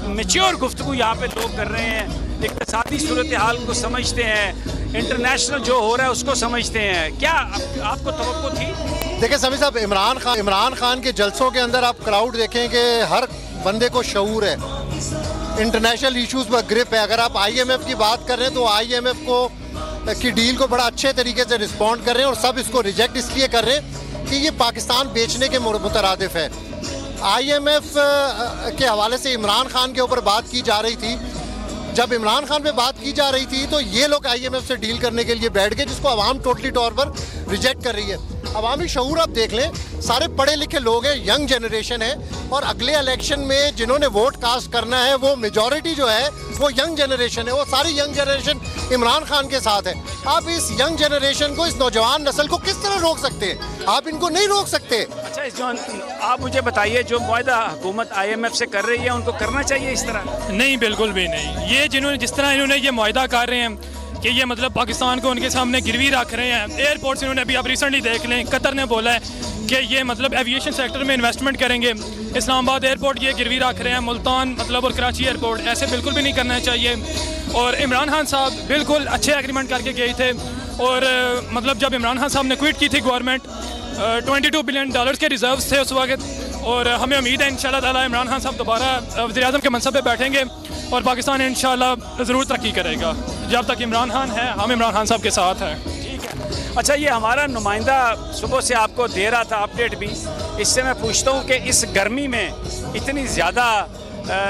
Mature गुफ्तगू यहाँ पे लोग कर रहे हैं, इक़्तिसादी सूरत हाल को समझते हैं, इंटरनेशनल जो हो रहा है उसको समझते हैं। क्या आपको तवक्को थी? देखिए समी साहब, इमरान खान के जलसों के अंदर आप क्राउड देखें कि हर बंदे को शऊर है, इंटरनेशनल इश्यूज पर ग्रिप है। अगर आप IMF की बात कर रहे हैं तो IMF की डील को बड़ा अच्छे तरीके से रिस्पॉन्ड कर रहे हैं और सब इसको रिजेक्ट इसलिए कर रहे हैं कि ये पाकिस्तान बेचने के मुतरादिफ है। IMF के हवाले से इमरान खान के ऊपर बात की जा रही थी। जब इमरान खान पे बात की जा रही थी तो ये लोग IMF से डील करने के लिए बैठ गए, जिसको अवाम टोटली तौर पर रिजेक्ट कर रही है। अवामी शऊर आप देख लें, सारे पढ़े लिखे लोग हैं, यंग जनरेशन है, और अगले इलेक्शन में जिन्होंने वोट कास्ट करना है वो मेजॉरिटी जो है वो यंग जनरेशन है। वो सारी यंग जनरेशन इमरान खान के साथ है। आप इस यंग जनरेशन को, इस नौजवान नस्ल को किस तरह रोक सकते हैं? आप इनको नहीं रोक सकते। अच्छा, आप मुझे बताइए, जो मुआहदा हुकूमत IMF से कर रही है उनको करना चाहिए इस तरह? नहीं, बिल्कुल भी नहीं। ये जिस तरह इन्होंने ये मुआहदा कर रहे हैं कि ये मतलब पाकिस्तान को उनके सामने गिरवी रख रहे हैं। एयरपोर्ट्स इन्होंने अभी आप रिसेंटली देख लें, कतर ने बोला है कि ये मतलब एविएशन सेक्टर में इन्वेस्टमेंट करेंगे। इस्लामाबाद एयरपोर्ट ये गिरवी रख रहे हैं, मुल्तान मतलब और कराची एयरपोर्ट। ऐसे बिल्कुल भी नहीं करना चाहिए। और इमरान खान साहब बिल्कुल अच्छे एग्रीमेंट करके गए थे, और मतलब जब इमरान खान साहब ने क्विट की थी गवर्नमेंट, $22 बिलियन के रिजर्व्स थे उस वक्त। और हमें उम्मीद है इंशाल्लाह ताला इमरान खान साहब दोबारा वज़ीर-ए-आज़म के मनसब पे बैठेंगे और पाकिस्तान इंशाल्लाह ज़रूर तरक्की करेगा। जब तक इमरान खान है, हम इमरान खान साहब के साथ हैं। ठीक है। अच्छा, ये हमारा नुमाइंदा सुबह से आपको दे रहा था अपडेट भी। इससे मैं पूछता हूँ कि इस गर्मी में, इतनी ज़्यादा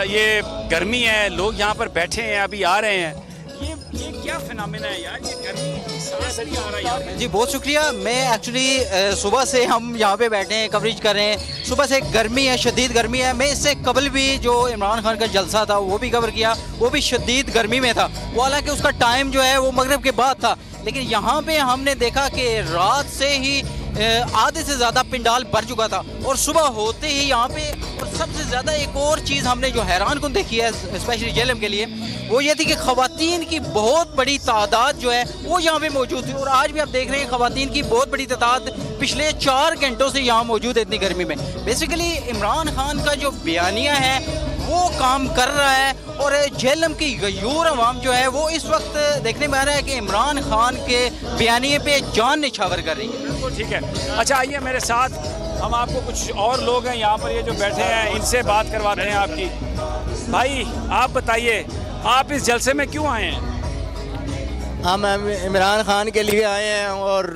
ये गर्मी है, लोग यहाँ पर बैठे हैं, अभी आ रहे हैं, ये क्या फिनोमेना है यार? ये गर्मी सांस नहीं आ रहा यार। जी बहुत शुक्रिया। मैं एक्चुअली सुबह से हम यहाँ पे बैठे हैं, कवरेज कर रहे हैं। सुबह से गर्मी है, शदीद गर्मी है। मैं इससे कबल भी जो इमरान खान का जलसा था वो भी कवर किया, वो भी शदीद गर्मी में था। वो हालांकि उसका टाइम जो है वो मगरिब के बाद था, लेकिन यहाँ पे हमने देखा कि रात से ही आधे से ज़्यादा पिंडाल भर चुका था, और सुबह होते ही यहाँ पे, और सबसे ज़्यादा एक और चीज़ हमने जो हैरान कन देखी है स्पेशली JLM के लिए, वो ये थी कि ख़वातीन की बहुत बड़ी तादाद जो है वो यहाँ पे मौजूद थी। और आज भी आप देख रहे हैं ख़वातीन की बहुत बड़ी तादाद पिछले 4 घंटों से यहाँ मौजूद है इतनी गर्मी में। बेसिकली इमरान खान का जो बयानिया है वो काम कर रहा है, और JLM की गयूर अवाम जो है वो इस वक्त देखने में आ रहा है कि इमरान खान के बयानिए पे जान निछावर कर रही है। बिल्कुल ठीक है। अच्छा, आइए मेरे साथ, हम आपको कुछ और लोग हैं यहाँ पर, ये जो बैठे हैं, इनसे बात करवाते हैं आपकी। भाई आप बताइए, आप इस जलसे में क्यों आए हैं? हम इमरान खान के लिए आए हैं, और